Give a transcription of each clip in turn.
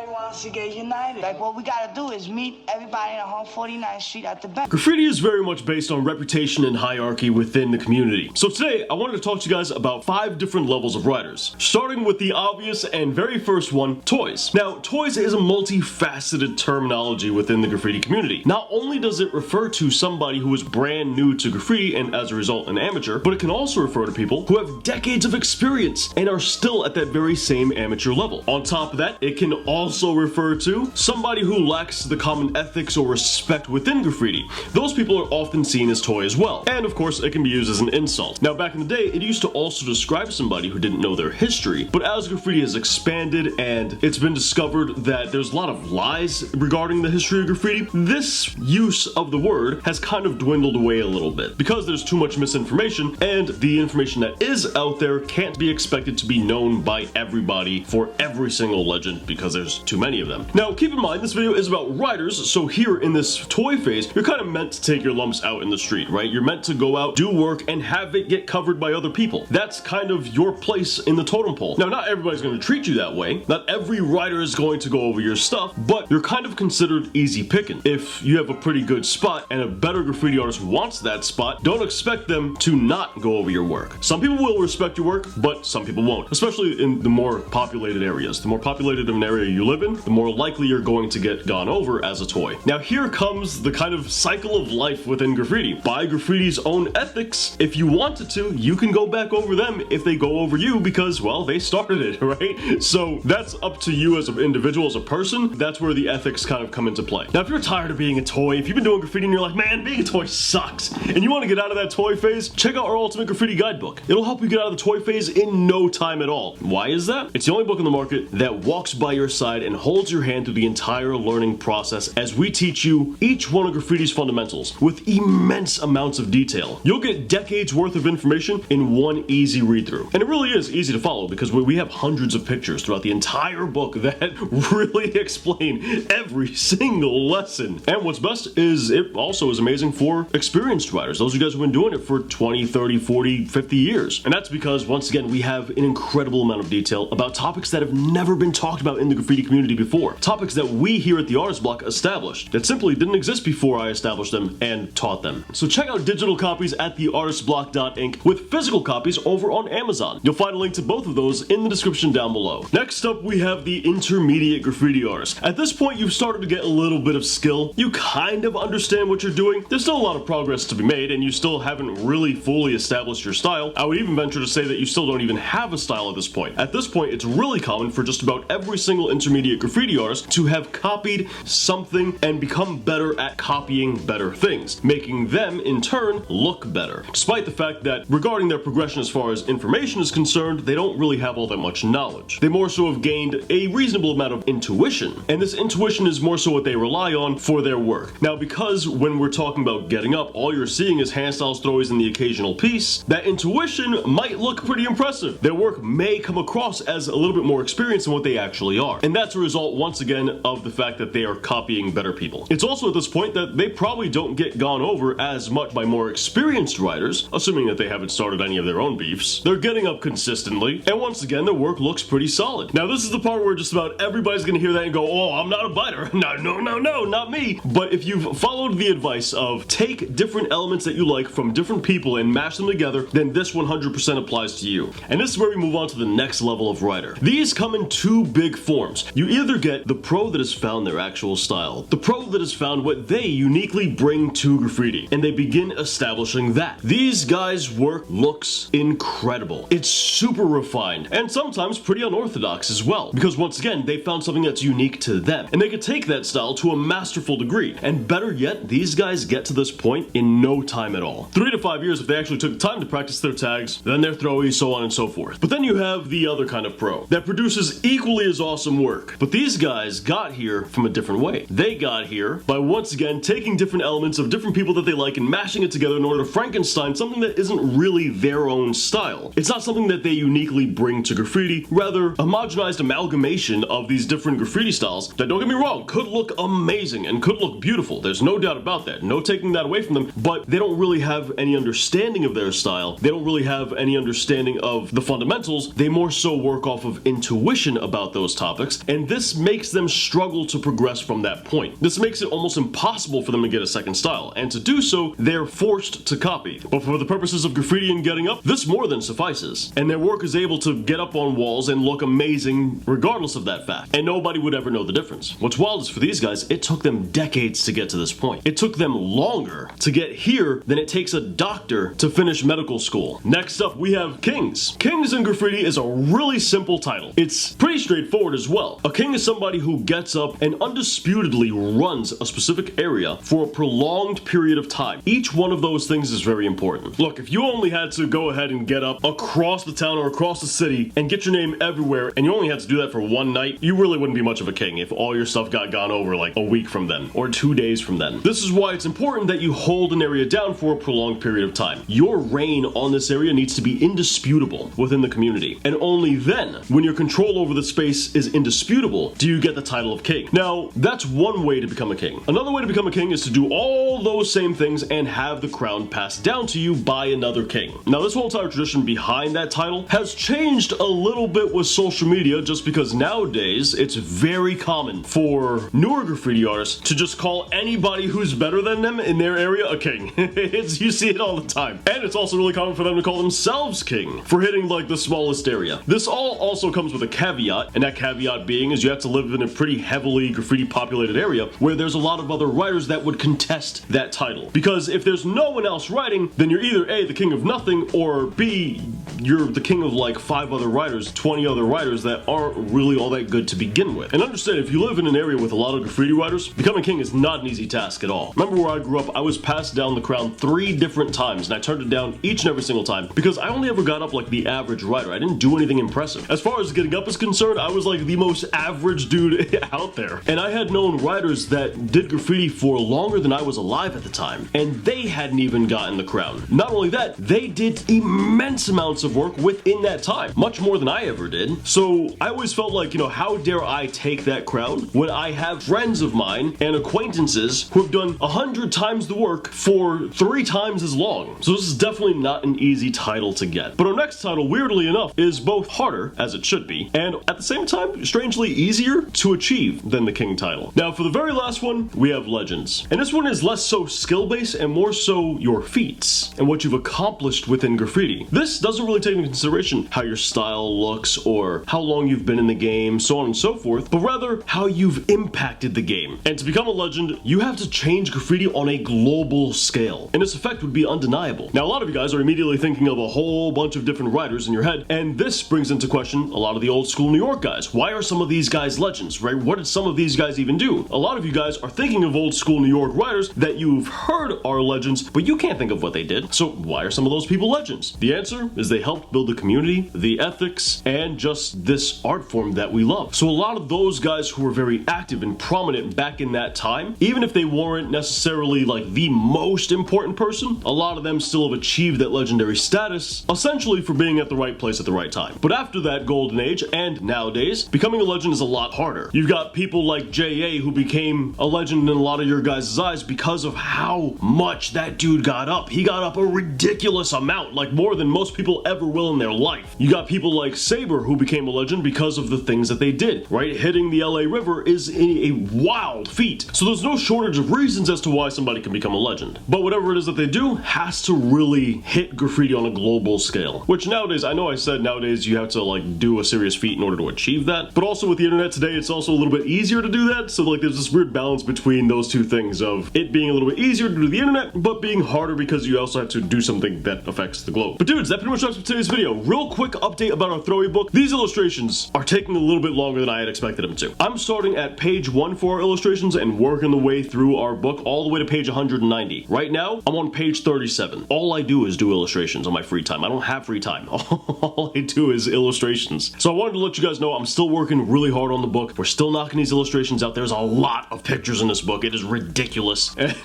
everybody wants to get united. Like, what we gotta do is meet everybody on 149th Street at the bank. Graffiti is very much based on reputation and hierarchy within the community. So today, I wanted to talk to you guys about 5 different levels of writers. Starting with the obvious and very first one, toys. Now, toys is a multifaceted terminology within the graffiti community. Not only does it refer to somebody who is brand new to graffiti and as a result an amateur, but it can also refer to people who have decades of experience and are still at that very same amateur level. On top of that, it can also refer to somebody who lacks the common ethics or respect within graffiti. Those people are often seen as toy as well. And of course, it can be used as an insult. Now, back in the day, it used to also describe somebody who didn't know their history, but as graffiti has expanded and it's been discovered that there's a lot of lies regarding the history of graffiti, this use of the word has kind of dwindled away a little bit because there's too much misinformation, and the information that is out there can't be expected to be known by everybody for every single legend because there's too many of them. Now, keep in mind, this video is about writers, so here in this toy phase, you're kind of meant to take your lumps out in the street, right? You're meant to go out, do work, and have it get covered by other people. That's kind of your place in the totem pole. Now, not everybody's going to treat you that way. Not every writer is going to go over your stuff, but you're kind of considered easy picking. If you have a pretty good spot and a better graffiti artist wants that spot, don't expect them to not go over your work. Some people will respect your work, but some people won't, especially in the more populated areas. The more populated of an area you live in, the more likely you're going to get gone over as a toy. Now, here comes the kind of cycle of life within graffiti. By graffiti's own ethics, if you wanted to, you can go back over them if they go over you because, well, they started it, right? So that's up to you as an individual, as a person. That's where the ethics kind of come into play. Now, if you're tired of being a toy, if you've been doing graffiti and you're like, man, being a toy sucks, and you want to get out of that toy phase, check out our Ultimate Graffiti Guidebook. It'll help you get out of the toy phase in no time at all. Why is that? It's the only book on the market that walks by your side and holds your hand through the entire learning process as we teach you each one of graffiti's fundamentals with immense amounts of detail. You'll get decades worth of information in one easy read through. And it really is easy to follow because we have hundreds of pictures throughout the entire book that really explain every single lesson. And what's best is it also is amazing for experienced writers, those of you guys who've been doing it for 20, 30, 40, 50 years. And that's because, once again, we have an incredible amount of detail about topics that have never been talked about in the graffiti community before. Topics that we here at the Artist Block established that simply didn't exist before I established them and taught them. So check out digital copies at theartistblock.inc with physical copies over on Amazon. You'll find a link to both of those in the description down below. Next up, we have the intermediate graffiti artist. At this point, you've started to get a little bit of skill. You kind of understand what you're doing. There's still a lot of progress to be made, and you still haven't really fully established your style. I would even venture to say that you still don't even have a style at this point. At this point, it's really common for just about every single intermediate graffiti artist to have copied something and become better at copying better things, making them, in turn, look better. Despite the fact that, regarding their progression as far as information is concerned, they don't really have all that much knowledge. They more so have gained a reasonable amount of intuition, and this intuition is more so what they rely on for their work. Now, because when we're talking about getting up, all you're seeing is hand styles, throwies, and the occasional piece, that intuition might look pretty impressive. Their work may come across as a little bit more experienced than what they actually are. And that's a result, once again, of the fact that they are copying better people. It's also at this point that they probably don't get gone over as much by more experienced writers, assuming that they haven't started any of their own beefs. They're getting up consistently, and once again, their work looks pretty solid. Now, this is the part where just about everybody's gonna hear that and go, oh, I'm not a biter. No, not me. But if you've followed the advice of take different elements that you like from different people and mash them together, then this 100% applies to you. And this is where we move on to the next level of writer. These come in 2 big forms. You either get the pro that has found their actual style, the pro that has found what they uniquely bring to graffiti, and they begin establishing that. These guys' work looks incredible. It's super refined, and sometimes pretty unorthodox as well, because once again, they found something that's unique to them, and they could take that style to a masterful degree. And better yet, these guys get to this point in no time at all. 3 to 5 years if they actually took time to practice their tags, then their throwies, so on and so forth. But then you have the other kind of pro that produces equally as awesome work. But these guys got here from a different way. They got here by once again taking different elements of different people that they like and mashing it together in order to Frankenstein something that isn't really their own style. It's not something that they uniquely bring to graffiti, rather a homogenized amalgamation of these different graffiti styles that, don't get me wrong, could look amazing and could look beautiful. There's no doubt about that. No taking that away from them, but they don't really have any understanding of their style. They don't really have any understanding of the fundamentals. They more so work off of intuition about those topics artist, and this makes them struggle to progress from that point. This makes it almost impossible for them to get a second style, and to do so, they're forced to copy. But for the purposes of graffiti and getting up, this more than suffices, and their work is able to get up on walls and look amazing regardless of that fact, and nobody would ever know the difference. What's wild is for these guys, it took them decades to get to this point. It took them longer to get here than it takes a doctor to finish medical school. Next up, we have kings. Kings in graffiti is a really simple title. It's pretty straightforward as well. A king is somebody who gets up and undisputedly runs a specific area for a prolonged period of time. Each one of those things is very important. Look, if you only had to go ahead and get up across the town or across the city and get your name everywhere, and you only had to do that for one night, you really wouldn't be much of a king if all your stuff got gone over like a week from then, or 2 days from then. This is why it's important that you hold an area down for a prolonged period of time. Your reign on this area needs to be indisputable within the community, and only then, when your control over the space is indisputable, do you get the title of king. Now, that's one way to become a king. Another way to become a king is to do all those same things and have the crown passed down to you by another king. Now, this whole entire tradition behind that title has changed a little bit with social media, just because nowadays it's very common for newer graffiti artists to just call anybody who's better than them in their area a king. You see it all the time. And it's also really common for them to call themselves king for hitting like the smallest area. This all also comes with a caveat, and that caveat being is you have to live in a pretty heavily graffiti populated area where there's a lot of other writers that would contest that title. Because if there's no one else writing, then you're either A, the king of nothing, or B, you're the king of like 5 other writers, 20 other writers that aren't really all that good to begin with. And understand, if you live in an area with a lot of graffiti writers, becoming king is not an easy task at all. Remember where I grew up, I was passed down the crown 3 different times, and I turned it down each and every single time because I only ever got up like the average writer. I didn't do anything impressive. As far as getting up is concerned, I was like the most average dude out there. And I had known writers that did graffiti for longer than I was alive at the time, and they hadn't even gotten the crown. Not only that, they did immense amounts of work within that time, much more than I ever did. So I always felt like, you know, how dare I take that crown when I have friends of mine and acquaintances who have done 100 times the work for 3 times as long. So this is definitely not an easy title to get. But our next title, weirdly enough, is both harder, as it should be, and at the same time, strangely easier to achieve than the king title. Now, for the very last one, we have legends. And this one is less so skill-based and more so your feats and what you've accomplished within graffiti. This doesn't really take into consideration how your style looks or how long you've been in the game, so on and so forth, but rather how you've impacted the game. And to become a legend, you have to change graffiti on a global scale, and its effect would be undeniable. Now, a lot of you guys are immediately thinking of a whole bunch of different writers in your head, and this brings into question a lot of the old school New York guys. Why are some of these guys legends, right? What did some of these guys even do? A lot of you guys are thinking of old school New York writers that you've heard are legends, but you can't think of what they did. So why are some of those people legends? The answer is they helped build the community, the ethics, and just this art form that we love. So a lot of those guys who were very active and prominent back in that time, even if they weren't necessarily like the most important person, a lot of them still have achieved that legendary status, essentially for being at the right place at the right time. But after that golden age, and nowadays, becoming a legend is a lot harder. You've got people like J.A. who became a legend in a lot of your guys' eyes because of how much that dude got up. He got up a ridiculous amount, like more than most people ever will in their life. You got people like Saber who became a legend because of the things that they did, right? Hitting the LA River is a wild feat. So there's no shortage of reasons as to why somebody can become a legend. But whatever it is that they do has to really hit graffiti on a global scale, which nowadays, I know I said nowadays you have to like do a serious feat in order to achieve that, but also with the internet today, it's also a little bit easier to do that. So like there's this weird balance between those two things of it being a little bit easier to do the internet, but being harder because you also have to do something that affects the globe. But dudes, that pretty much wraps up today's video. Real quick update about our Throwie book. These illustrations are taking a little bit longer than I had expected them to. I'm starting at page 1 for our illustrations and working the way through our book all the way to page 190. Right now, I'm on page 37. All I do is do illustrations on my free time. I don't have free time. All I do is illustrations. So I wanted to let you guys know I'm still working really hard on the book. We're still knocking these illustrations out. There's a lot of pictures in this book. It is ridiculous. And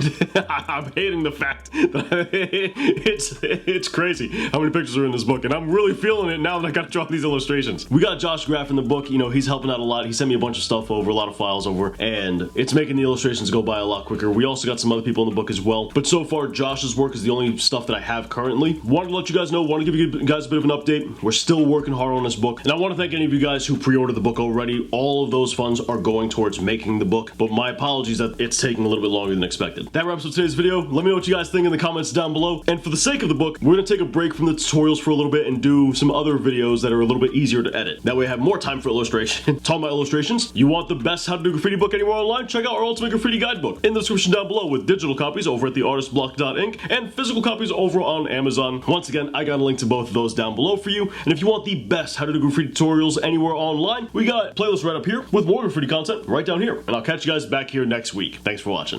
I'm hating the fact that it's crazy how many pictures are in this book, and I'm really feeling it now that I gotta draw these illustrations. We got Josh Graff in the book. You know, he's helping out a lot. He sent me a bunch of stuff over, a lot of files over, and it's making the illustrations go by a lot quicker. We also got some other people in the book as well, but so far Josh's work is the only stuff that I have currently. Wanted to let you guys know, want to give you guys a bit of an update. We're still working hard on this book, and I want to thank any of you guys who pre-ordered the book already. All of those funds are going towards making the book, but my apologies that it's taking a little bit longer than expected. That wraps up today's video. Let me know what you guys think in the comments down below. And for the sake of the book, we're gonna take a break from the tutorials for a little bit and do some other videos that are a little bit easier to edit. That way I have more time for illustration. Talking about illustrations, you want the best how to do graffiti book anywhere online? Check out our Ultimate Graffiti Guidebook in the description down below, with digital copies over at theartistblock.inc and physical copies over on Amazon. Once again, I got a link to both of those down below for you. And if you want the best how to do graffiti tutorials anywhere online, we got playlists right up here with more graffiti content right down here. And I'll catch you guys back here next week. Thanks for watching.